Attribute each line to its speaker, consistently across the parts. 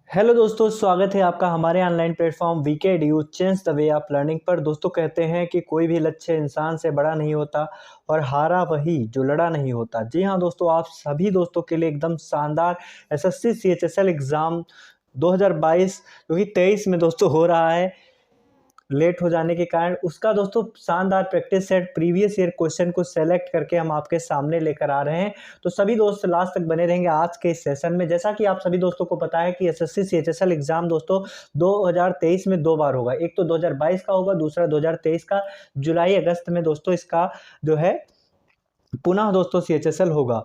Speaker 1: Hello दोस्तों, स्वागत है आपका हमारे online platform VKDU change the way of learning पर। दोस्तों कहते हैं कि कोई भी लक्ष्य इंसान से बड़ा नहीं होता और हारा वही जो लड़ा नहीं होता। जी हाँ दोस्तों, आप सभी दोस्तों के लिए एकदम शानदार एसएससी सीएचएसएल एग्ज़ाम 2022 जो कि 23 में दोस्तों हो रहा है, लेट हो जाने के कारण उसका दोस्तों शानदार practice set previous year question को सेलेक्ट करके हम आपके सामने लेकर आ रहे हैं। तो सभी दोस्त लास्ट तक बने रहेंगे आज के इस सेशन में। जैसा कि आप सभी दोस्तों को पता है कि एसएससी सीएचएसएल एग्जाम दोस्तों 2023 में 2 बार होगा। एक तो 2022 का होगा, दूसरा 2023 का जुलाई अगस्त में दोस्तों इसका जो है पुनः दोस्तों सीएचएसएल होगा।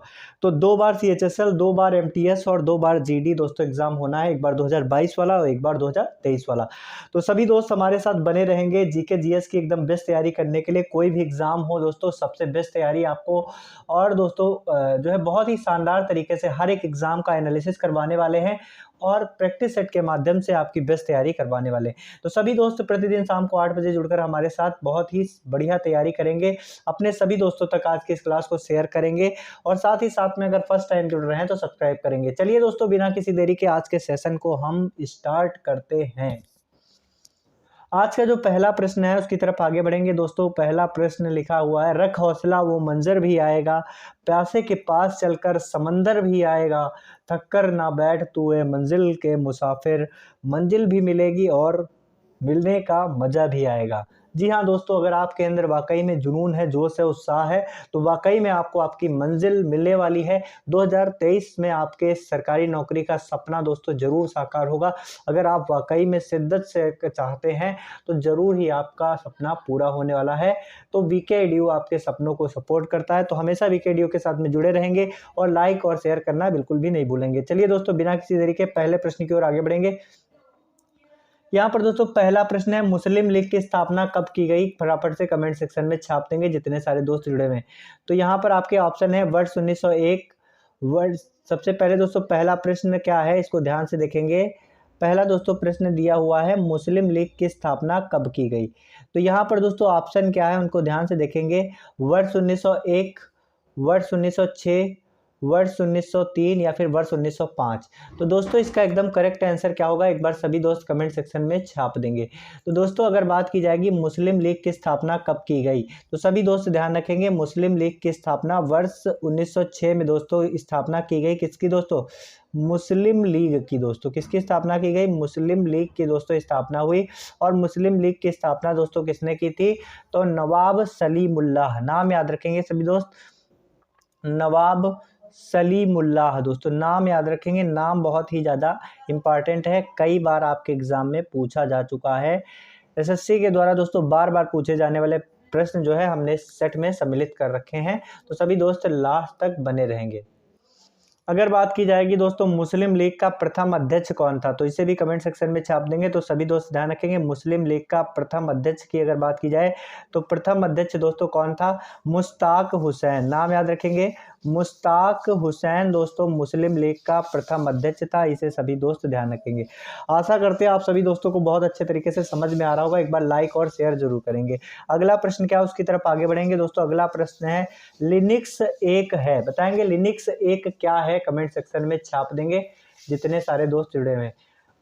Speaker 1: तो 2 बार सीएचएसएल, 2 बार एमटीएस और 2 बार जीडी दोस्तों एग्जाम होना है। एक बार 2022 वाला और एक बार 2023 वाला। तो सभी दोस्त हमारे साथ बने रहेंगे जीके जीएस की एकदम बेस्ट तैयारी करने के लिए। कोई भी एग्जाम हो दोस्तों, सबसे बेस्ट तैयारी आपको और दोस्तों जो है बहुत ही शानदार तरीके से हर एक एग्जाम का एनालिसिस करवाने वाले हैं और प्रैक्टिस सेट के माध्यम से आपकी बेस्ट तैयारी करवाने वाले हैं। तो सभी दोस्त प्रतिदिन शाम को 8 बजे जुड़कर हमारे साथ बहुत ही बढ़िया तैयारी करेंगे। अपने सभी दोस्तों तक आज की इस क्लास को शेयर करेंगे और साथ ही साथ में अगर फर्स्ट टाइम जुड़ रहे हैं तो सब्सक्राइब करेंगे। चलिए दोस्तों, बिना किसी देरी के आज के सेशन को हम स्टार्ट करते हैं। आज का जो पहला प्रश्न है उसकी तरफ आगे बढ़ेंगे दोस्तों। पहला प्रश्न लिखा हुआ है, रख हौसला वो मंजर भी आएगा, प्यासे के पास चलकर समंदर भी आएगा, थक कर ना बैठ तू ए मंजिल के मुसाफिर, मंजिल भी मिलेगी और मिलने का मजा भी आएगा। जी हाँ दोस्तों, अगर आपके अंदर वाकई में जुनून है, जोश है, उत्साह है तो वाकई में आपको आपकी मंजिल मिलने वाली है। 2023 में आपके सरकारी नौकरी का सपना दोस्तों जरूर साकार होगा। अगर आप वाकई में शिद्दत से चाहते हैं तो जरूर ही आपका सपना पूरा होने वाला है। तो वीकेडीयू आपके सपनों को सपोर्ट करता है, तो हमेशा वीकेडीयू के साथ में जुड़े रहेंगे और लाइक और शेयर करना बिल्कुल भी नहीं भूलेंगे। चलिए दोस्तों, बिना किसी देरी के पहले प्रश्न की ओर आगे बढ़ेंगे। यहाँ पर दोस्तों पहला प्रश्न है, मुस्लिम लीग की स्थापना कब की गई? फटाफट से कमेंट सेक्शन में छाप देंगे जितने सारे दोस्त जुड़े हुए हैं। तो यहाँ पर आपके ऑप्शन है वर्ष 1901। वर्ष सबसे पहले दोस्तों पहला प्रश्न क्या है इसको ध्यान से देखेंगे। पहला दोस्तों प्रश्न दिया हुआ है, मुस्लिम लीग की स्थापना कब की गई? तो यहाँ पर दोस्तों ऑप्शन क्या है उनको ध्यान से देखेंगे। वर्ष 1901, वर्ष 1906, वर्ष 1903 या फिर वर्ष 1905। तो दोस्तों इसका एकदम करेक्ट आंसर क्या होगा, एक बार सभी दोस्त कमेंट सेक्शन में छाप देंगे। तो दोस्तों अगर बात की जाएगी मुस्लिम लीग की स्थापना कब की गई, तो सभी दोस्त ध्यान रखेंगे मुस्लिम लीग की स्थापना वर्ष 1906 में दोस्तों स्थापना की गई। किसकी दोस्तों? मुस्लिम लीग की। दोस्तों किसकी स्थापना की गई? मुस्लिम लीग की दोस्तों स्थापना हुई। और मुस्लिम लीग की स्थापना दोस्तों किसने की थी? तो नवाब सलीमुल्लाह। नाम याद रखेंगे सभी दोस्त, नवाब सलीमुल्लाह। दोस्तों नाम याद रखेंगे, नाम बहुत ही ज़्यादा इम्पॉर्टेंट है, कई बार आपके एग्जाम में पूछा जा चुका है। एसएससी के द्वारा दोस्तों बार बार पूछे जाने वाले प्रश्न जो है हमने सेट में सम्मिलित कर रखे हैं। तो सभी दोस्त लास्ट तक बने रहेंगे। अगर बात की जाएगी दोस्तों मुस्लिम लीग का प्रथम अध्यक्ष कौन था, तो इसे भी कमेंट सेक्शन में छाप देंगे। तो सभी दोस्त ध्यान रखेंगे, मुस्लिम लीग का प्रथम अध्यक्ष की अगर बात की जाए तो प्रथम अध्यक्ष दोस्तों कौन था? मुश्ताक हुसैन। नाम याद रखेंगे, मुश्ताक हुसैन दोस्तों मुस्लिम लीग का प्रथम अध्यक्ष था। इसे सभी दोस्त ध्यान रखेंगे। आशा करते हैं आप सभी दोस्तों को बहुत अच्छे तरीके से समझ में आ रहा होगा। एक बार लाइक और शेयर जरूर करेंगे। अगला प्रश्न क्या है उसकी तरफ आगे बढ़ेंगे दोस्तों। अगला प्रश्न है, लिनक्स एक है, बताएंगे लिनक्स एक क्या है? कमेंट सेक्शन में छाप देंगे जितने सारे दोस्त जुड़े हुए हैं।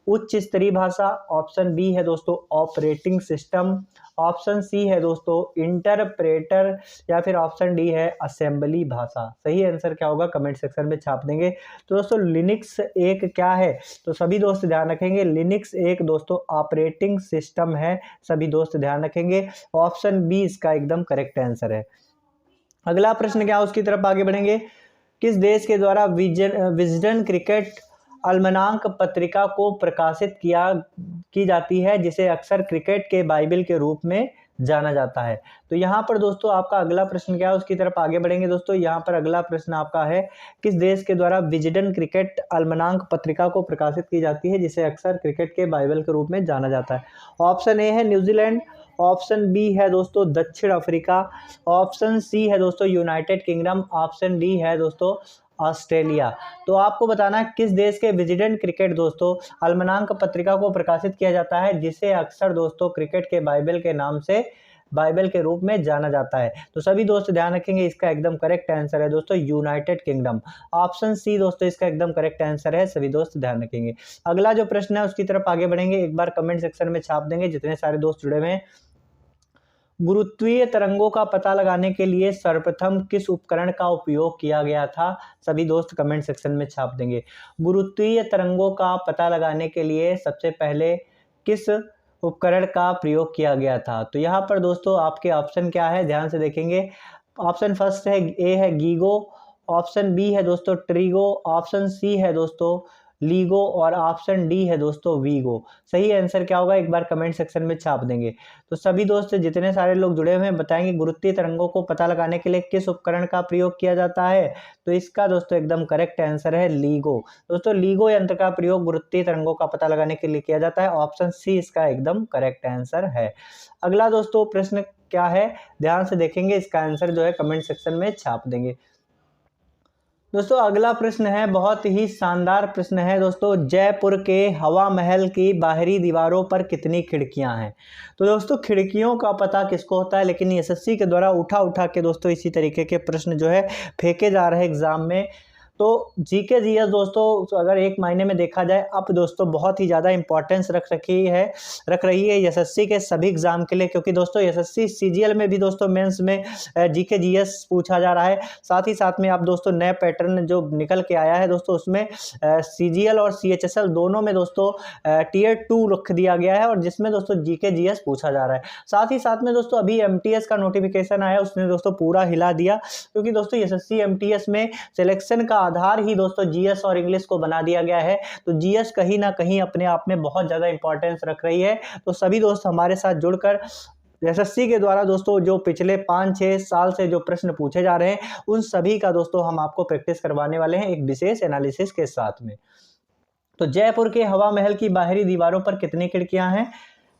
Speaker 1: उच्च स्तरीय भाषा, ऑप्शन बी है दोस्तों ऑपरेटिंग सिस्टम, ऑप्शन सी है दोस्तों इंटरप्रेटर या फिर ऑप्शन डी है असेंबली भाषा। सही आंसर क्या होगा कमेंट सेक्शन में छाप देंगे। तो दोस्तों लिनक्स एक क्या है? तो सभी दोस्त ध्यान रखेंगे, लिनक्स एक दोस्तों ऑपरेटिंग सिस्टम है। सभी दोस्त ध्यान रखेंगे, ऑप्शन बी इसका एकदम करेक्ट आंसर है। अगला प्रश्न क्या उसकी तरफ आगे बढ़ेंगे। किस देश के द्वारा विजडन क्रिकेट अल्मनाक पत्रिका को प्रकाशित की जाती है, जिसे अक्सर क्रिकेट के बाइबल के रूप में जाना जाता है? तो यहाँ पर दोस्तों आपका अगला प्रश्न क्या है उसकी तरफ आगे बढ़ेंगे दोस्तों। यहाँ पर अगला प्रश्न आपका है, किस देश के द्वारा विजडन क्रिकेट अल्मनाक पत्रिका को प्रकाशित की जाती है, जिसे अक्सर क्रिकेट के बाइबल के रूप में जाना जाता है? ऑप्शन ए है न्यूजीलैंड, ऑप्शन बी है दोस्तों दक्षिण अफ्रीका, ऑप्शन सी है दोस्तों यूनाइटेड किंगडम, ऑप्शन डी है दोस्तों ऑस्ट्रेलिया। तो आपको बताना है किस देश के विजिडेंट क्रिकेट दोस्तों अल्मनाक पत्रिका को प्रकाशित किया जाता है, जिसे अक्सर दोस्तों क्रिकेट के बाइबल के नाम से बाइबल के रूप में जाना जाता है। तो सभी दोस्त ध्यान रखेंगे, इसका एकदम करेक्ट आंसर है दोस्तों यूनाइटेड किंगडम। ऑप्शन सी दोस्तों इसका एकदम करेक्ट आंसर है, सभी दोस्त ध्यान रखेंगे। अगला जो प्रश्न है उसकी तरफ आगे बढ़ेंगे, एक बार कमेंट सेक्शन में छाप देंगे जितने सारे दोस्त जुड़े हुए हैं। गुरुत्वीय तरंगों का पता लगाने के लिए सर्वप्रथम किस उपकरण का उपयोग किया गया था? सभी दोस्त कमेंट सेक्शन में छाप देंगे। गुरुत्वीय तरंगों का पता लगाने के लिए सबसे पहले किस उपकरण का प्रयोग किया गया था? तो यहाँ पर दोस्तों आपके ऑप्शन क्या है, ध्यान से देखेंगे। ऑप्शन फर्स्ट है ए है गीगो, ऑप्शन बी है दोस्तों ट्रिगो, ऑप्शन सी है दोस्तों लीगो और ऑप्शन डी है दोस्तों वीगो। सही आंसर क्या होगा, एक बार कमेंट सेक्शन में छाप देंगे। तो सभी दोस्त जितने सारे लोग जुड़े हुए हैं बताएंगे गुरुत्वीय तरंगों को पता लगाने के लिए किस उपकरण का प्रयोग किया जाता है? तो इसका दोस्तों एकदम करेक्ट आंसर है लीगो। दोस्तों लीगो यंत्र का प्रयोग गुरुत्वीय तरंगों का पता लगाने के लिए किया जाता है। ऑप्शन सी इसका एकदम करेक्ट आंसर है। अगला दोस्तों प्रश्न क्या है, ध्यान से देखेंगे, इसका आंसर जो है कमेंट सेक्शन में छाप देंगे। दोस्तों अगला प्रश्न है, बहुत ही शानदार प्रश्न है दोस्तों, जयपुर के हवा महल की बाहरी दीवारों पर कितनी खिड़कियां हैं? तो दोस्तों खिड़कियों का पता किसको होता है, लेकिन एसएससी के द्वारा उठा के दोस्तों इसी तरीके के प्रश्न जो है फेंके जा रहे हैं एग्जाम में। तो जीके जीएस दोस्तों अगर एक महीने में देखा जाए अब दोस्तों बहुत ही ज़्यादा इंपॉर्टेंस रख रही है एसएससी के सभी एग्जाम के लिए, क्योंकि दोस्तों एसएससी सीजीएल में भी दोस्तों मेंस में जीके जीएस पूछा जा रहा है। साथ ही साथ में आप दोस्तों नए पैटर्न जो निकल के आया है दोस्तों उसमें सीजीएल और सीएचएसएल दोनों में दोस्तों टियर 2 रख दिया गया है और जिसमें दोस्तों जीके जीएस पूछा जा रहा है। साथ ही साथ में दोस्तों अभी एमटीएस का नोटिफिकेशन आया, उसने दोस्तों पूरा हिला दिया, क्योंकि दोस्तों एसएससी एमटीएस में सिलेक्शन का आधार ही दोस्तों जीएस और इंग्लिश को बना दिया गया है। तो जीएस कहीं ना कहीं अपने आप में बहुत ज़्यादा इंपॉर्टेंस रख रही है। तो सभी दोस्त हमारे साथ जुड़कर एसएससी के द्वारा दोस्तों जो पिछले 5-6 साल से जो प्रश्न पूछे जा रहे हैं उन सभी का दोस्तों हम आपको प्रैक्टिस करवाने वाले हैं एक विशेष एनालिसिस के साथ में। तो जयपुर के हवा महल की बाहरी दीवारों पर कितनी खिड़कियां हैं?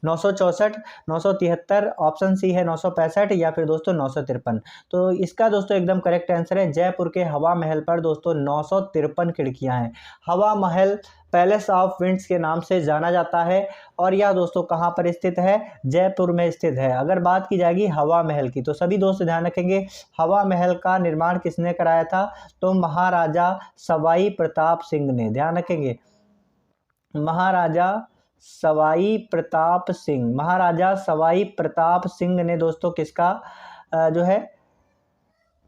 Speaker 1: 964, 973, ऑप्शन सी है 965 या फिर दोस्तों 953। तो इसका दोस्तों एकदम करेक्ट आंसर है, जयपुर के हवा महल पर दोस्तों 953 खिड़कियां हैं। हवा महल पैलेस ऑफ विंड्स के नाम से जाना जाता है और यह दोस्तों कहाँ पर स्थित है? जयपुर में स्थित है। अगर बात की जाएगी हवा महल की तो सभी दोस्त ध्यान रखेंगे, हवा महल का निर्माण किसने कराया था? तो महाराजा सवाई प्रताप सिंह ने। ध्यान रखेंगे महाराजा सवाई प्रताप सिंह ने दोस्तों किसका जो है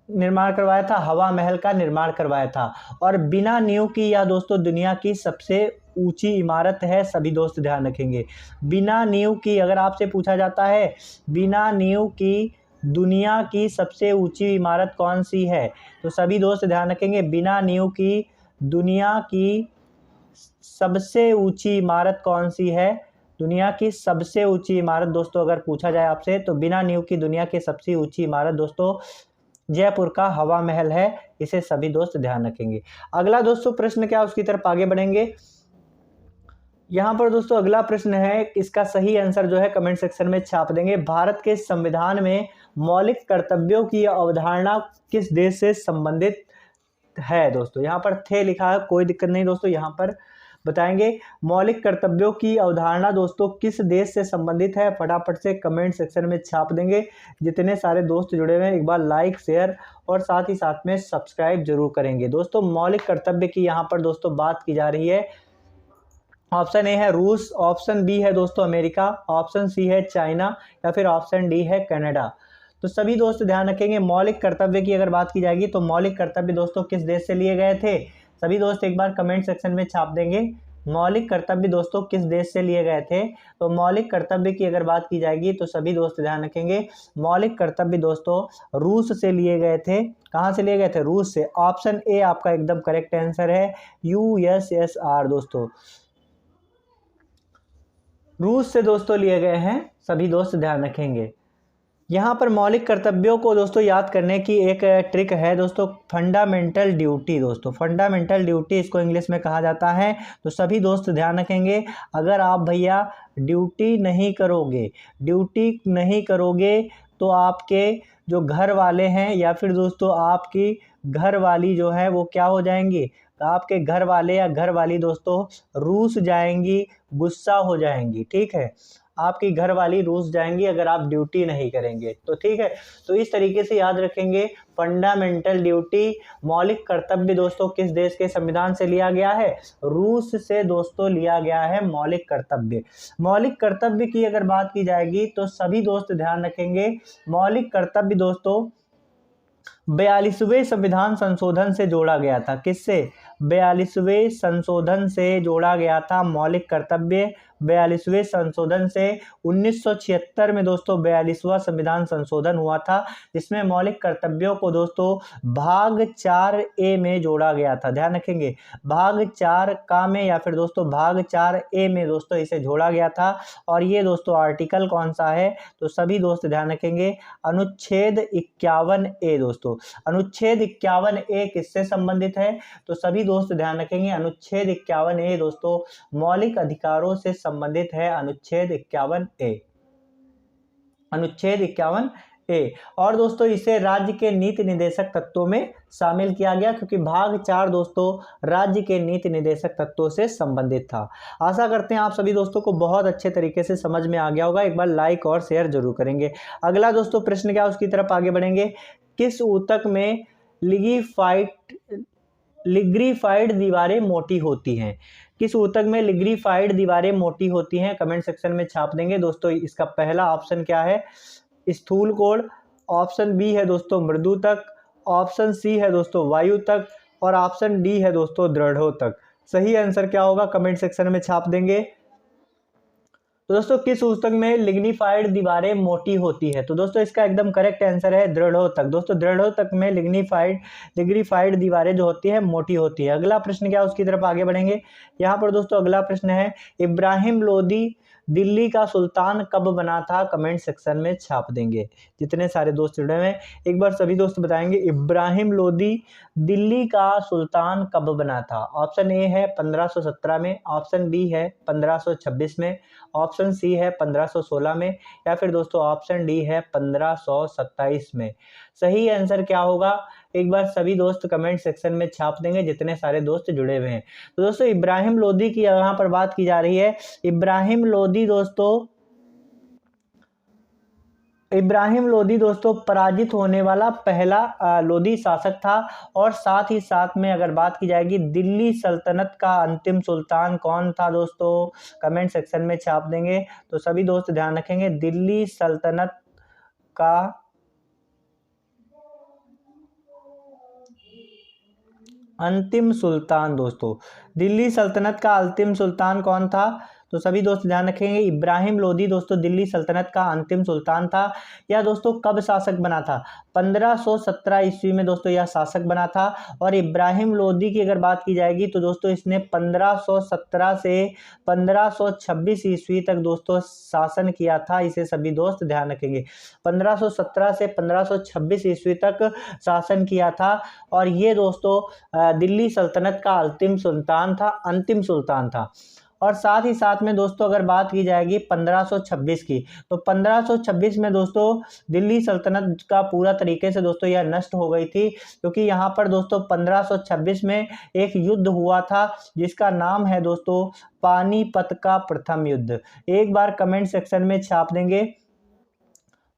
Speaker 1: निर्माण करवाया था? हवा महल का निर्माण करवाया था। और बिना नींव की यह दोस्तों दुनिया की सबसे ऊंची इमारत है। सभी दोस्त ध्यान रखेंगे, बिना नींव की अगर आपसे पूछा जाता है बिना नींव की दुनिया की सबसे ऊंची इमारत कौन सी है? तो सभी दोस्त ध्यान रखेंगे, बिना नींव की दुनिया की सबसे ऊंची इमारत कौन सी है? दुनिया की सबसे ऊंची इमारत दोस्तों अगर पूछा जाए आपसे तो बिना नींव की दुनिया की सबसे ऊंची इमारत दोस्तों जयपुर का हवा महल है। इसे सभी दोस्त ध्यान रखेंगे। अगला दोस्तों प्रश्न क्या, उसकी तरफ आगे बढ़ेंगे। यहाँ पर दोस्तों अगला प्रश्न है, इसका सही आंसर जो है कमेंट सेक्शन में छाप देंगे। भारत के संविधान में मौलिक कर्तव्यों की अवधारणा किस देश से संबंधित है? दोस्तों यहाँ पर थे लिखा है, कोई दिक्कत नहीं दोस्तों, यहाँ पर बताएंगे मौलिक कर्तव्यों की अवधारणा दोस्तों किस देश से संबंधित है? फटाफट से कमेंट सेक्शन में छाप देंगे। जितने सारे दोस्त जुड़े हुए हैं एक बार लाइक शेयर और साथ ही साथ में सब्सक्राइब जरूर करेंगे। दोस्तों मौलिक कर्तव्य की यहाँ पर दोस्तों बात की जा रही है। ऑप्शन ए है रूस, ऑप्शन बी है दोस्तों अमेरिका, ऑप्शन सी है चाइना या फिर ऑप्शन डी है कनाडा। तो सभी दोस्त ध्यान रखेंगे, मौलिक कर्तव्य की अगर बात की जाएगी तो मौलिक कर्तव्य दोस्तों किस देश से लिए गए थे? सभी दोस्त एक बार कमेंट सेक्शन में छाप देंगे, मौलिक कर्तव्य दोस्तों किस देश से लिए गए थे? तो मौलिक कर्तव्य की अगर बात की जाएगी तो सभी दोस्त ध्यान रखेंगे, मौलिक कर्तव्य दोस्तों रूस से लिए गए थे। कहाँ से लिए गए थे? रूस से। ऑप्शन ए आपका एकदम करेक्ट आंसर है, यूएसएसआर दोस्तों रूस से दोस्तों लिए गए हैं। सभी दोस्त ध्यान रखेंगे। यहाँ पर मौलिक कर्तव्यों को दोस्तों याद करने की एक ट्रिक है दोस्तों, फंडामेंटल ड्यूटी। दोस्तों फंडामेंटल ड्यूटी इसको इंग्लिश में कहा जाता है। तो सभी दोस्त ध्यान रखेंगे, अगर आप भैया ड्यूटी नहीं करोगे तो आपके जो घर वाले हैं या फिर दोस्तों आपकी घर वाली जो है वो क्या हो जाएंगी? तो आपके घर वाले या घर वाली दोस्तों रूस जाएंगी, गुस्सा हो जाएंगी। ठीक है, आपकी घरवाली रूस जाएंगी अगर आप ड्यूटी नहीं करेंगे। तो ठीक है, तो इस तरीके से याद रखेंगे। फंडामेंटल ड्यूटी, मौलिक कर्तव्य दोस्तों किस देश के संविधान से लिया गया है? रूस से दोस्तों लिया गया है मौलिक कर्तव्य। मौलिक कर्तव्य की अगर बात की जाएगी तो सभी दोस्त ध्यान रखेंगे, मौलिक कर्तव्य दोस्तों 42वें संविधान संशोधन से जोड़ा गया था। किससे? 42वें संशोधन से जोड़ा गया था मौलिक कर्तव्य। 42वें संशोधन से 1976 में दोस्तों 42वां संविधान संशोधन हुआ था, जिसमें मौलिक कर्तव्यों को दोस्तों भाग 4A में जोड़ा गया था। ध्यान रखेंगे, भाग 4 का में या फिर दोस्तों भाग 4A में दोस्तों इसे जोड़ा गया था। और ये दोस्तों आर्टिकल कौन सा है? तो सभी दोस्त ध्यान रखेंगे, अनुच्छेद 51A दोस्तों। अनुच्छेद 51A किससे संबंधित है? तो सभी दोस्त ध्यान रखेंगे, अनुच्छेद 51A दोस्तों मौलिक अधिकारों से संबंधित है। अनुच्छेद 51A, अनुच्छेद 51A। और दोस्तों इसे राज्य के नीति निदेशक तत्वों में शामिल किया गया, क्योंकि भाग 4 दोस्तों राज्य के नीति निदेशक तत्वों से संबंधित था। आशा करते हैं आप सभी दोस्तों को बहुत अच्छे तरीके से समझ में आ गया होगा। एक बार लाइक और शेयर जरूर करेंगे। अगला दोस्तों प्रश्न क्या, उसकी तरफ आगे बढ़ेंगे। किस ऊतक में लिग्रीफाइड दीवारें मोटी होती हैं? किस ऊतक में लिग्रीफाइड दीवारें मोटी होती हैं? कमेंट सेक्शन में छाप देंगे दोस्तों। इसका पहला ऑप्शन क्या है? स्थूल कोण। ऑप्शन बी है दोस्तों मृदुतक। ऑप्शन सी है दोस्तों वायुतक। और ऑप्शन डी है दोस्तों दृढ़ोतक। सही आंसर क्या होगा? कमेंट सेक्शन में छाप देंगे। तो दोस्तों किस ऊतक में लिग्नीफाइड दीवारें मोटी होती है? तो दोस्तों इसका एकदम करेक्ट आंसर है दृढ़ोतक। दोस्तों दृढ़ोतक में लिग्नीफाइड दीवारें जो होती है मोटी होती है। अगला प्रश्न क्या, उसकी तरफ आगे बढ़ेंगे। यहाँ पर दोस्तों अगला प्रश्न है, इब्राहिम लोदी दिल्ली का सुल्तान कब बना था? कमेंट सेक्शन में छाप देंगे। जितने सारे दोस्त जुड़े हुए हैं एक बार सभी दोस्त बताएंगे, इब्राहिम लोदी दिल्ली का सुल्तान कब बना था? ऑप्शन ए है 1517 में, ऑप्शन बी है 1526 में, ऑप्शन सी है 1516 में, या फिर दोस्तों ऑप्शन डी है 1527 में। सही आंसर क्या होगा? एक बार सभी दोस्त कमेंट सेक्शन में छाप देंगे, जितने सारे दोस्त जुड़े हुए हैं। तो दोस्तों इब्राहिम लोदी की यहाँ पर बात की जा रही है। इब्राहिम लोदी दोस्तों पराजित होने वाला पहला लोदी शासक था। और साथ ही साथ में अगर बात की जाएगी दिल्ली सल्तनत का अंतिम सुल्तान कौन था दोस्तों? कमेंट सेक्शन में छाप देंगे। तो सभी दोस्त ध्यान रखेंगे, दिल्ली सल्तनत का अंतिम सुल्तान दोस्तों, दिल्ली सल्तनत का अंतिम सुल्तान कौन था? तो सभी दोस्त ध्यान रखेंगे, इब्राहिम लोदी दोस्तों दिल्ली सल्तनत का अंतिम सुल्तान था। यह दोस्तों कब शासक बना था? 1517 ईस्वी में दोस्तों यह शासक बना था। और इब्राहिम लोदी की अगर बात की जाएगी तो दोस्तों इसने 1517 से 1526 ईस्वी तक दोस्तों शासन किया था। इसे सभी दोस्त ध्यान रखेंगे, 1517 से 1526 ईस्वी तक शासन किया था। और ये दोस्तों दिल्ली सल्तनत का अंतिम सुल्तान था। और साथ ही साथ में दोस्तों अगर बात की जाएगी 1526 की, तो 1526 में दोस्तों दिल्ली सल्तनत का पूरा तरीके से दोस्तों यह नष्ट हो गई थी, क्योंकि यहाँ पर दोस्तों 1526 में एक युद्ध हुआ था जिसका नाम है दोस्तों पानीपत का प्रथम युद्ध। एक बार कमेंट सेक्शन में छाप देंगे,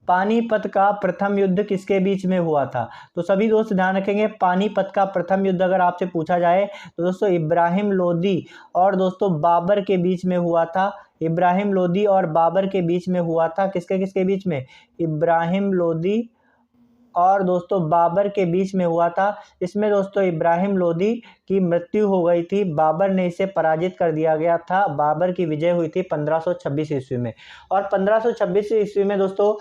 Speaker 1: पानीपत का प्रथम युद्ध किसके बीच में हुआ था? तो सभी दोस्त ध्यान रखेंगे, पानीपत का प्रथम युद्ध अगर आपसे पूछा जाए तो दोस्तों इब्राहिम लोदी और दोस्तों बाबर के बीच में हुआ था। इब्राहिम लोदी और बाबर के बीच में हुआ था। किसके बीच में? इब्राहिम लोदी और दोस्तों बाबर के बीच में हुआ था। इसमें दोस्तों इब्राहिम लोदी की मृत्यु हो गई थी, बाबर ने इसे पराजित कर दिया गया था। बाबर की विजय हुई थी 1526 ईस्वी में। और 1526 ईस्वी में दोस्तों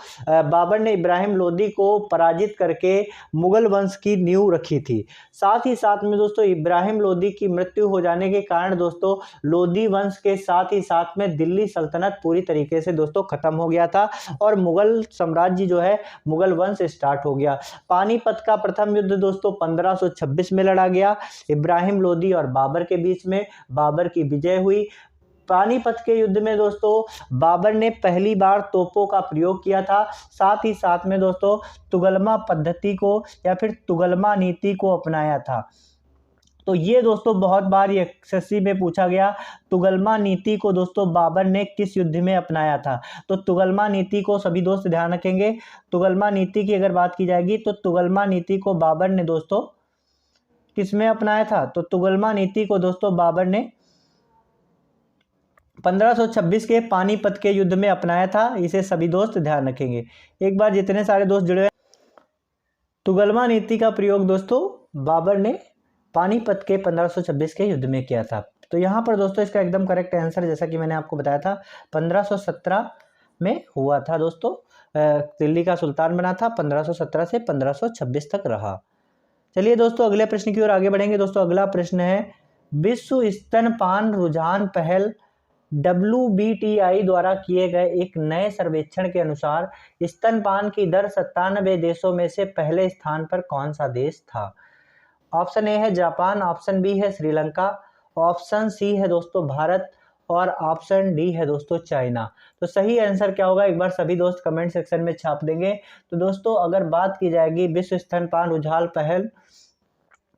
Speaker 1: बाबर ने इब्राहिम लोदी को पराजित करके मुगल वंश की नींव रखी थी। साथ ही साथ में दोस्तों इब्राहिम लोदी की मृत्यु हो जाने के कारण दोस्तों लोदी वंश के साथ ही साथ में दिल्ली सल्तनत पूरी तरीके से दोस्तों खत्म हो गया था और मुगल साम्राज्य जो है मुगल वंश स्टार्ट हो गया। पानीपत का प्रथम युद्ध दोस्तों 1526 में लड़ा गया इब्राहिम लोदी और बाबर के बीच में। बाबर की विजय हुई। पानीपत के युद्ध में दोस्तों बाबर ने पहली बार तोपों का प्रयोग किया था। साथ ही साथ में दोस्तों तुगलमा पद्धति को या फिर तुगलमा नीति को अपनाया था। तो ये दोस्तों बहुत बार ये एसएससी में पूछा गया। तुगलमा नीति को दोस्तों बाबर ने किस युद्ध में अपनाया था? तो तुगलमा नीति को सभी दोस्त ध्यान रखेंगे। तुगलमा नीति की अगर बात की जाएगी तो तुगलमा नीति को बाबर ने दोस्तों किस में अपनाया था? तो तुगलमा नीति को दोस्तों बाबर ने 1526 के पानीपत के युद्ध में अपनाया था। इसे सभी दोस्त ध्यान रखेंगे। एक बार जितने सारे दोस्त जुड़े, तुगलमा नीति का प्रयोग दोस्तों बाबर ने पानीपत के 1526 के युद्ध में किया था। तो यहाँ पर दोस्तों इसका एकदम करेक्ट आंसर, जैसा कि मैंने आपको बताया था, 1517 में हुआ था दोस्तों। दिल्ली का सुल्तान बना था, 1517 से 1526 तक रहा। चलिए दोस्तों अगले प्रश्न की ओर आगे बढ़ेंगे। दोस्तों अगला प्रश्न है, विश्व स्तनपान रुझान पहल WBTI द्वारा किए गए एक नए सर्वेक्षण के अनुसार स्तनपान की दर 97 देशों में से पहले स्थान पर कौन सा देश था? ऑप्शन ए है जापान, ऑप्शन बी है श्रीलंका, ऑप्शन सी है दोस्तों भारत और ऑप्शन डी है दोस्तों चाइना। तो सही आंसर क्या होगा एक बार सभी दोस्त कमेंट सेक्शन में छाप देंगे। तो दोस्तों अगर बात की जाएगी विश्व स्तनपान रुझान पहल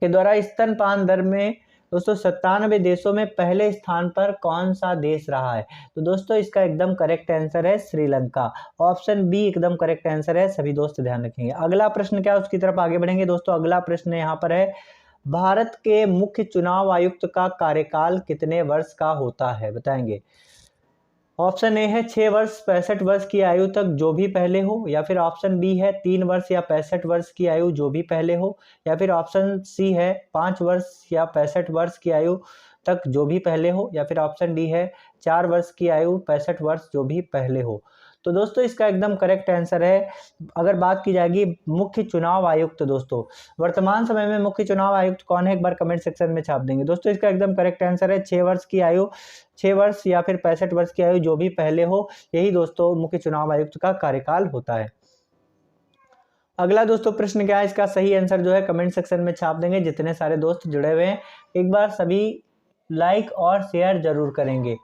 Speaker 1: के द्वारा स्तनपान दर में दोस्तों 97 देशों में पहले स्थान पर कौन सा देश रहा है? तो दोस्तों इसका एकदम करेक्ट आंसर है श्रीलंका। ऑप्शन बी एकदम करेक्ट आंसर है, सभी दोस्त ध्यान रखेंगे। अगला प्रश्न क्या है उसकी तरफ आगे बढ़ेंगे। दोस्तों अगला प्रश्न यहाँ पर है, भारत के मुख्य चुनाव आयुक्त का कार्यकाल कितने वर्ष का होता है? बताएंगे। ऑप्शन ए है 6 वर्ष 65 वर्ष की आयु तक जो भी पहले हो, या फिर ऑप्शन बी है 3 वर्ष या 65 वर्ष की आयु जो भी पहले हो, या फिर ऑप्शन सी है 5 वर्ष या 65 वर्ष की आयु तक जो भी पहले हो, या फिर ऑप्शन डी है 4 वर्ष की आयु 65 वर्ष जो भी पहले हो। तो दोस्तों इसका एकदम करेक्ट आंसर है, अगर बात की जाएगी मुख्य चुनाव आयुक्त, दोस्तों वर्तमान समय में मुख्य चुनाव आयुक्त कौन है एक बार कमेंट सेक्शन में छाप देंगे। दोस्तों इसका एकदम करेक्ट आंसर है 6 वर्ष की आयु, 6 वर्ष या फिर 65 वर्ष की आयु जो भी पहले हो, यही दोस्तों मुख्य चुनाव आयुक्त का कार्यकाल होता है। अगला दोस्तों प्रश्न क्या है, इसका सही आंसर जो है कमेंट सेक्शन में छाप देंगे जितने सारे दोस्त जुड़े हुए हैं। एक बार सभी लाइक और शेयर जरूर करेंगे,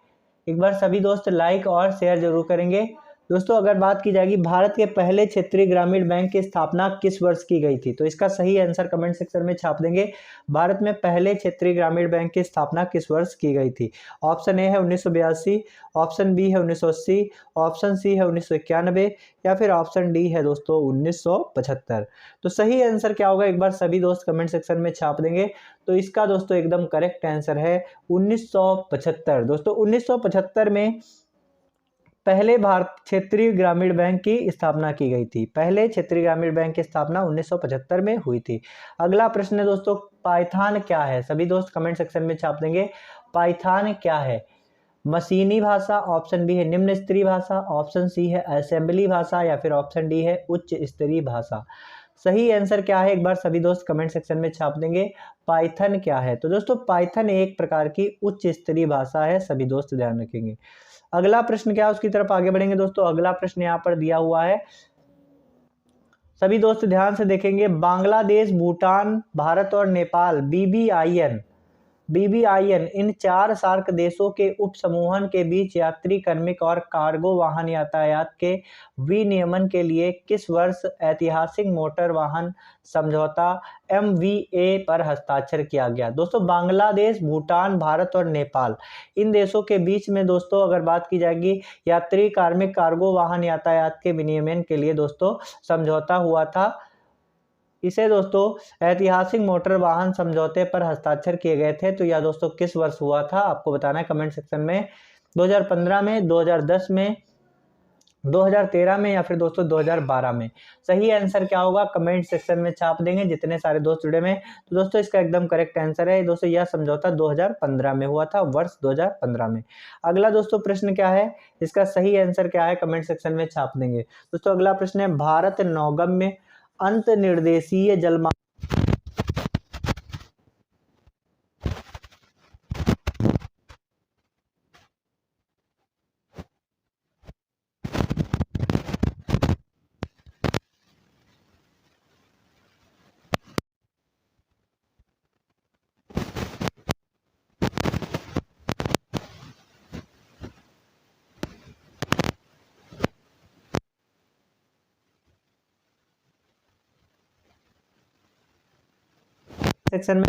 Speaker 1: एक बार सभी दोस्त लाइक और शेयर जरूर करेंगे। दोस्तों अगर बात की जाएगी भारत के पहले क्षेत्रीय ग्रामीण बैंक की स्थापना किस वर्ष की गई थी? तो इसका सही आंसर कमेंट सेक्शन में छाप देंगे। भारत में पहले क्षेत्रीय ग्रामीण बैंक की स्थापना किस वर्ष की गई थी? ऑप्शन ए है 1982, ऑप्शन बी है 1980, ऑप्शन सी है 1991 या फिर ऑप्शन डी है दोस्तों 1975। तो सही आंसर क्या होगा एक बार सभी दोस्त कमेंट सेक्शन में छाप देंगे। तो इसका दोस्तों एकदम करेक्ट आंसर है 1975। दोस्तों 1975 में पहले भारत क्षेत्रीय ग्रामीण बैंक की स्थापना की गई थी। पहले क्षेत्रीय ग्रामीण बैंक की स्थापना 1975 में हुई थी। अगला प्रश्न है दोस्तों, पाइथन क्या है? सभी दोस्त कमेंट सेक्शन में छाप देंगे पाइथन क्या है। मशीनी भाषा, ऑप्शन बी है निम्न स्तरीय भाषा, ऑप्शन सी है असेंबली भाषा या फिर ऑप्शन डी है उच्च स्तरीय भाषा। सही आंसर क्या है एक बार सभी दोस्त कमेंट सेक्शन में छाप देंगे। पाइथन क्या है? तो दोस्तों पाइथन एक प्रकार की उच्च स्तरीय भाषा है, सभी दोस्त ध्यान रखेंगे। अगला प्रश्न क्या है उसकी तरफ आगे बढ़ेंगे। दोस्तों अगला प्रश्न यहाँ पर दिया हुआ है, सभी दोस्त ध्यान से देखेंगे। बांग्लादेश, भूटान, भारत और नेपाल बीबीआईएन इन 4 सार्क देशों के उप समूहन के बीच यात्री कार्मिक और कार्गो वाहन यातायात के विनियमन के लिए किस वर्ष ऐतिहासिक मोटर वाहन समझौता MVA पर हस्ताक्षर किया गया? दोस्तों बांग्लादेश, भूटान, भारत और नेपाल इन देशों के बीच में दोस्तों अगर बात की जाएगी यात्री कार्मिक कार्गो वाहन यातायात के विनियमन के लिए दोस्तों समझौता हुआ था। इसे दोस्तों ऐतिहासिक मोटर वाहन समझौते पर हस्ताक्षर किए गए थे। तो यह दोस्तों किस वर्ष हुआ था आपको बताना है कमेंट सेक्शन में। 2015 में, 2010 में, 2013 में या फिर दोस्तों 2012 में। सही आंसर क्या होगा कमेंट सेक्शन में छाप देंगे जितने सारे दोस्त जुड़े में। तो दोस्तों इसका एकदम करेक्ट आंसर है दोस्तों, यह समझौता 2015 में हुआ था, वर्ष 2015 में। अगला दोस्तों प्रश्न क्या है, इसका सही आंसर क्या है कमेंट सेक्शन में छाप देंगे। दोस्तों अगला प्रश्न है, भारत नौगम्य अंतर्निर्देशीय जलमार्ग सेक्शन में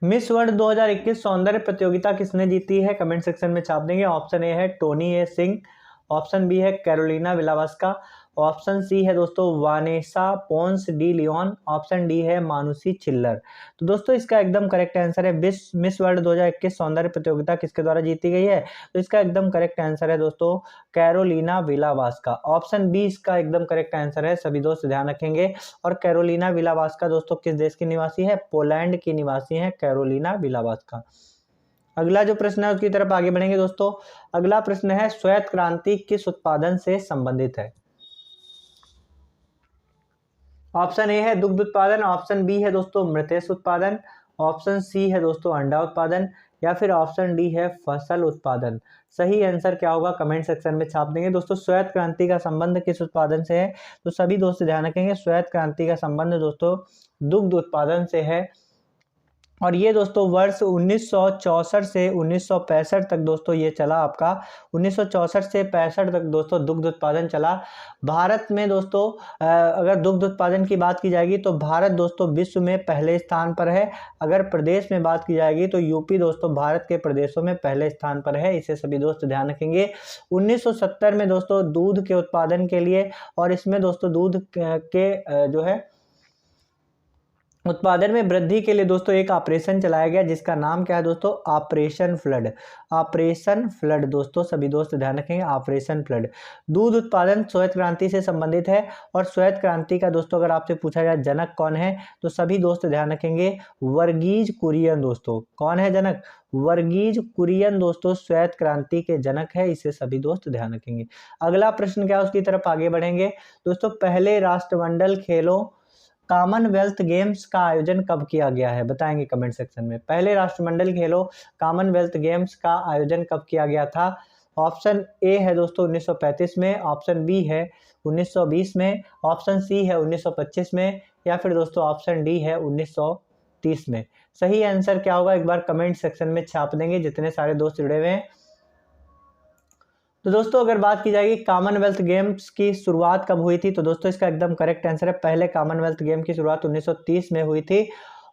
Speaker 1: मिस वर्ल्ड 2021 सौंदर्य प्रतियोगिता किसने जीती है, कमेंट सेक्शन में छाप देंगे। ऑप्शन ए है Toni A Singh, option B है कैरोलिना विलावस्का, ऑप्शन सी है दोस्तों Vanessa Ponce de Leon, option D है मानुषी छिल्लर। तो दोस्तों इसका एकदम करेक्ट आंसर है मिस वर्ल्ड 2021 सौंदर्य प्रतियोगिता किसके द्वारा जीती गई है, तो इसका एकदम करेक्ट आंसर है दोस्तों कैरोलिना विलावस्का। ऑप्शन बी इसका एकदम करेक्ट आंसर है, सभी दोस्त ध्यान रखेंगे। और कैरोलिना विलावस्का दोस्तों किस देश की निवासी है, पोलैंड की निवासी है कैरोलिना विलावस्का। अगला जो प्रश्न है उसकी तरफ आगे बढ़ेंगे दोस्तों। अगला प्रश्न है श्वेत क्रांति किस उत्पादन से संबंधित है। ऑप्शन ए है दुग्ध उत्पादन, ऑप्शन बी है दोस्तों मृतेश उत्पादन, ऑप्शन सी है दोस्तों अंडा उत्पादन, या फिर ऑप्शन डी है फसल उत्पादन। सही आंसर क्या होगा कमेंट सेक्शन में छाप देंगे। दोस्तों श्वेत क्रांति का संबंध किस उत्पादन से है, तो सभी दोस्त ध्यान रखेंगे श्वेत क्रांति का संबंध दोस्तों दुग्ध उत्पादन से है। और ये दोस्तों वर्ष 1964 से 1965 तक दोस्तों ये चला आपका, 1964 से 65 तक दोस्तों दुग्ध उत्पादन चला। भारत में दोस्तों अगर दुग्ध उत्पादन की बात की जाएगी तो भारत दोस्तों विश्व में पहले स्थान पर है। अगर प्रदेश में बात की जाएगी तो यूपी दोस्तों भारत के प्रदेशों में पहले स्थान पर है, इसे सभी दोस्त ध्यान रखेंगे। 1970 में दोस्तों दूध के उत्पादन के लिए और इसमें दोस्तों दूध के जो है उत्पादन में वृद्धि के लिए दोस्तों एक ऑपरेशन चलाया गया जिसका नाम क्या है दोस्तों, ऑपरेशन फ्लड। ऑपरेशन फ्लड दोस्तों सभी दोस्त ध्यान रखेंगे, ऑपरेशन फ्लड। दूध उत्पादन श्वेत क्रांति से संबंधित है। और श्वेत क्रांति का दोस्तों अगर आपसे पूछा जाए जनक कौन है, तो सभी दोस्त ध्यान रखेंगे वर्गीज कुरियन। दोस्तों कौन है जनक, वर्गीज कुरियन दोस्तों श्वेत क्रांति के जनक है, इसे सभी दोस्त ध्यान रखेंगे। अगला प्रश्न क्या है उसकी तरफ आगे बढ़ेंगे दोस्तों। पहले राष्ट्रमंडल खेलों कॉमनवेल्थ गेम्स का आयोजन कब किया गया है, बताएंगे कमेंट सेक्शन में। पहले राष्ट्रमंडल खेलों कॉमनवेल्थ गेम्स का आयोजन कब किया गया था। ऑप्शन ए है दोस्तों 1935 में, ऑप्शन बी है 1920 में, ऑप्शन सी है 1925 में, या फिर दोस्तों ऑप्शन डी है 1930 में। सही आंसर क्या होगा एक बार कमेंट सेक्शन में छाप देंगे जितने सारे दोस्त जुड़े हुए हैं। तो दोस्तों अगर बात की जाएगी कॉमनवेल्थ गेम्स की शुरुआत कब हुई थी, तो दोस्तों इसका एकदम करेक्ट आंसर है पहले कॉमनवेल्थ गेम की शुरुआत 1930 में हुई थी।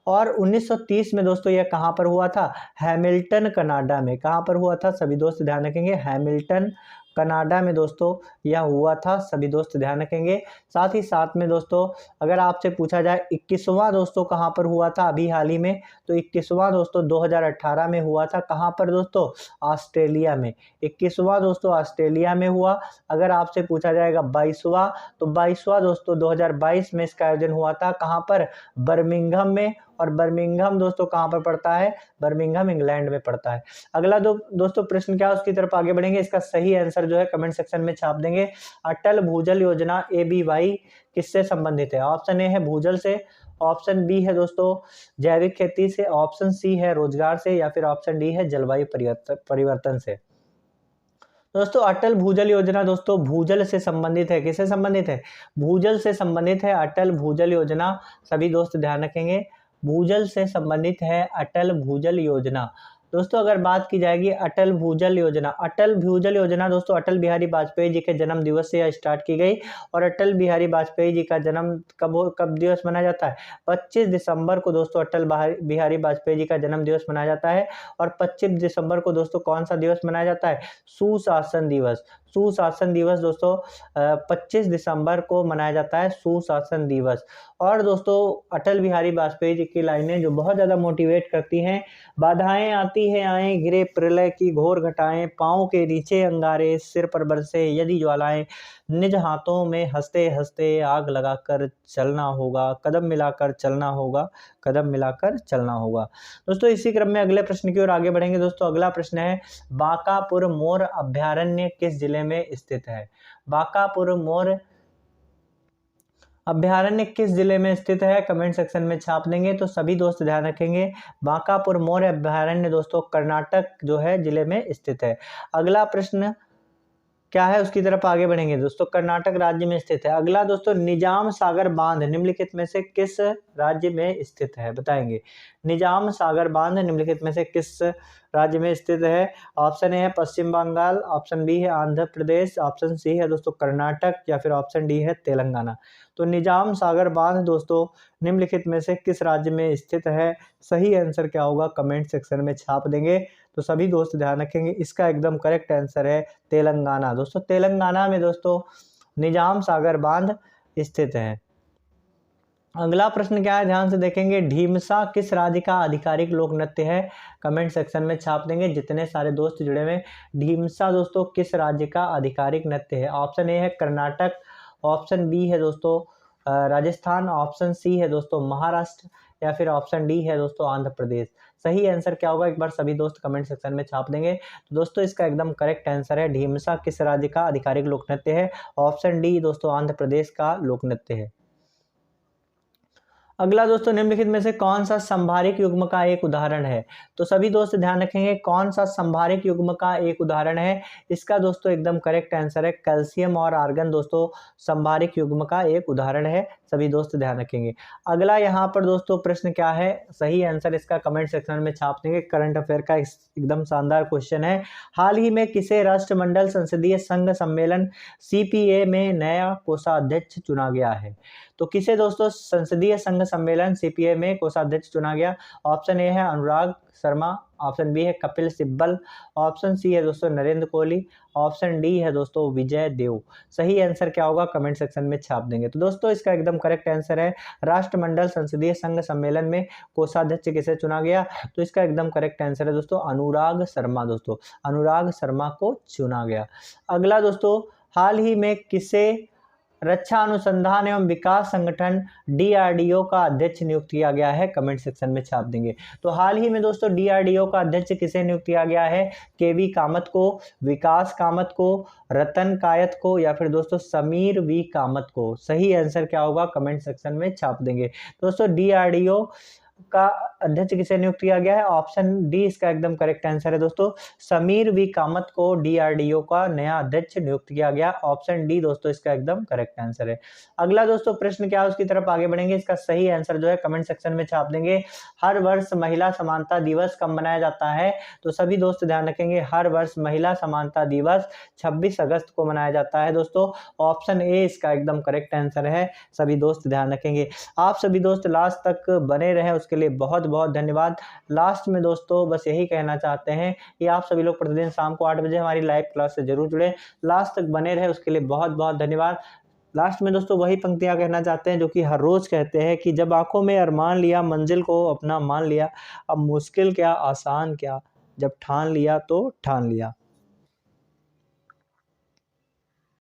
Speaker 1: और 1930 में दोस्तों यह कहाँ पर हुआ था, हैमिल्टन कनाडा में। कहाँ पर हुआ था सभी दोस्त ध्यान रखेंगे, हैमिल्टन कनाडा में दोस्तों यह हुआ था, सभी दोस्त ध्यान रखेंगे। साथ ही साथ में दोस्तों अगर आपसे पूछा जाए 21वां दोस्तों कहाँ पर हुआ था अभी हाल ही में, तो 21वां दोस्तों 2018 में हुआ था। कहाँ पर दोस्तों, ऑस्ट्रेलिया में। 21वां दोस्तों ऑस्ट्रेलिया में हुआ। अगर आपसे पूछा जाएगा 22वां, तो 22वां दोस्तों 2022 में इसका आयोजन हुआ था। कहाँ पर, बर्मिंघम में। और बर्मिंघम दोस्तों कहाँ पर पड़ता है, बर्मिंघम इंग्लैंड में पड़ता है। अगला दोस्तों प्रश्न क्या है उसकी तरफ आगे बढ़ेंगे। इसका सही आंसर जो है कमेंट सेक्शन में छाप देंगे। अटल भूजल योजना ABY किससे संबंधित है। ऑप्शन ए है भूजल से, ऑप्शन बी है दोस्तों जैविक खेती से, ऑप्शन सी है रोजगार से, या फिर ऑप्शन डी है जलवायु परिवर्तन से। दोस्तों अटल भूजल योजना दोस्तों भूजल से संबंधित है। किससे संबंधित है, भूजल से संबंधित है अटल भूजल योजना, सभी दोस्त ध्यान रखेंगे। भूजल से संबंधित है अटल भूजल योजना। दोस्तों अगर बात की जाएगी अटल भूजल योजना, अटल भूजल योजना दोस्तों अटल बिहारी वाजपेयी जी के जन्म दिवस से स्टार्ट की गई। और अटल बिहारी वाजपेयी जी का जन्म कब दिवस मनाया जाता है, 25 दिसंबर को दोस्तों अटल बिहारी वाजपेयी जी का जन्म दिवस मनाया जाता है। और 25 दिसंबर को दोस्तों कौन सा दिवस मनाया जाता है, सुशासन दिवस। सुशासन दिवस दोस्तों 25 दिसंबर को मनाया जाता है, सुशासन दिवस। और दोस्तों अटल बिहारी वाजपेयी जी की लाइनें जो बहुत ज़्यादा मोटिवेट करती हैं, बाधाएं आती है आए गिरे प्रलय की घोर घटाएं, पाँव के नीचे अंगारे सिर पर बरसे यदि ज्वालाएं, निज हाथों में हंसते हंसते आग लगाकर चलना होगा, कदम मिलाकर चलना होगा, कदम मिलाकर चलना होगा। दोस्तों इसी क्रम में अगले प्रश्न की ओर आगे बढ़ेंगे। दोस्तों अगला प्रश्न है बांकापुर मोर अभ्यारण्य किस जिले में स्थित है। बांकापुर मोर अभ्यारण्य किस जिले में स्थित है, कमेंट सेक्शन में छाप देंगे। तो सभी दोस्त ध्यान रखेंगे बांकापुर मोर अभ्यारण्य दोस्तों कर्नाटक जो है जिले में स्थित है। अगला प्रश्न क्या है उसकी तरफ आगे बढ़ेंगे दोस्तों। कर्नाटक राज्य में स्थित है। अगला दोस्तों, निजाम सागर बांध निम्नलिखित में से किस राज्य में स्थित है, बताएंगे। निजाम सागर बांध निम्नलिखित में से किस राज्य में स्थित है। ऑप्शन ए है पश्चिम बंगाल, ऑप्शन बी है आंध्र प्रदेश, ऑप्शन सी है दोस्तों कर्नाटक, या फिर ऑप्शन डी है तेलंगाना। तो निजाम सागर बांध दोस्तों निम्नलिखित में से किस राज्य में स्थित है। सही आंसर क्या होगा कमेंट सेक्शन में छाप देंगे। तो सभी दोस्त ध्यान रखेंगे, इसका एकदम करेक्ट आंसर है तेलंगाना। दोस्तों तेलंगाना में दोस्तों निजाम सागर बांध स्थित है। अगला प्रश्न क्या है, ध्यान से देखेंगे। ढीमसा किस राज्य का आधिकारिक लोक नृत्य है, कमेंट सेक्शन में छाप देंगे जितने सारे दोस्त जुड़े हुए। ढीमसा दोस्तों किस राज्य का आधिकारिक नृत्य है। ऑप्शन ए है कर्नाटक, ऑप्शन बी है दोस्तों राजस्थान, ऑप्शन सी है दोस्तों महाराष्ट्र, या फिर ऑप्शन डी है दोस्तों आंध्र प्रदेश। सही आंसर क्या होगा एक बार सभी दोस्त कमेंट सेक्शन में छाप देंगे। तो दोस्तों इसका एकदम करेक्ट आंसर है ढीमसा किस राज्य का आधिकारिक लोक नृत्य है। ऑप्शन डी दोस्तों आंध्र प्रदेश का लोक नृत्य है। अगला दोस्तों, निम्नलिखित में से कौन सा संभारिक युग्म का एक उदाहरण है। तो सभी दोस्त ध्यान रखेंगे, कौन सा संभारिक युग्म का एक उदाहरण है। इसका दोस्तों एकदम करेक्ट आंसर है कैल्शियम और आर्गन दोस्तों संभारिक युग्म का एक उदाहरण है। सभी दोस्त ध्यान रखेंगे। अगला यहाँ पर दोस्तों प्रश्न क्या है, सही आंसर इसका कमेंट सेक्शन में छाप देंगे। करंट अफेयर का एकदम शानदार क्वेश्चन है। हाल ही में किसे राष्ट्रमंडल संसदीय संघ सम्मेलन CPA में नया कोषाध्यक्ष चुना गया है। तो किसे दोस्तों संसदीय संघ सम्मेलन CPA में कोषाध्यक्ष चुना गया। ऑप्शन ए है अनुराग शर्मा, ऑप्शन बी है कपिल सिब्बल, ऑप्शन सी है दोस्तों नरेंद्र कोहली, ऑप्शन डी है दोस्तों विजय देव। सही आंसर क्या होगा कमेंट सेक्शन में छाप देंगे। तो दोस्तों इसका एकदम करेक्ट आंसर है राष्ट्रमंडल संसदीय संघ सम्मेलन में कोषाध्यक्ष किसे चुना गया। तो इसका एकदम करेक्ट आंसर है दोस्तों अनुराग शर्मा। दोस्तों अनुराग शर्मा को चुना गया। अगला दोस्तों, हाल ही में किसे रक्षा अनुसंधान एवं विकास संगठन DRDO का अध्यक्ष नियुक्त किया गया है, कमेंट सेक्शन में छाप देंगे। तो हाल ही में दोस्तों DRDO का अध्यक्ष किसे नियुक्त किया गया है। KV कामत को, विकास कामत को, रतन कायत को, या फिर दोस्तों समीर V कामत को। सही आंसर क्या होगा कमेंट सेक्शन में छाप देंगे। दोस्तों DRDO का अध्यक्ष किसे नियुक्त किया गया है। ऑप्शन डी इसका एकदम करेक्ट आंसर है दोस्तों समीर V कामत को DRDO का नया अध्यक्ष नियुक्त किया गया। ऑप्शन डी दोस्तों इसका एकदम करेक्ट आंसर है। अगला दोस्तों प्रश्न क्या है उसकी तरफ आगे बढ़ेंगे। इसका सही आंसर जो है कमेंट सेक्शन में छाप देंगे। हर वर्ष महिला समानता दिवस कब मनाया जाता है। तो सभी दोस्त ध्यान रखेंगे, हर वर्ष महिला समानता दिवस 26 अगस्त को मनाया जाता है दोस्तों। ऑप्शन ए इसका एकदम करेक्ट आंसर है। सभी दोस्त ध्यान रखेंगे। आप सभी दोस्त लास्ट तक बने रहे उसके लिए बहुत बहुत धन्यवाद। लास्ट में दोस्तों बस यही कहना चाहते हैं कि आप सभी लोग प्रतिदिन शाम को 8 बजे हमारी लाइव क्लास से जरूर जुड़े। लास्ट तक बने रहे उसके लिए बहुत बहुत धन्यवाद। लास्ट में दोस्तों वही पंक्तियां कहना चाहते हैं जो कि हर रोज कहते हैं कि जब आंखों में अरमान लिया मंजिल को अपना मान लिया, अब मुश्किल क्या आसान क्या, जब ठान लिया तो ठान लिया।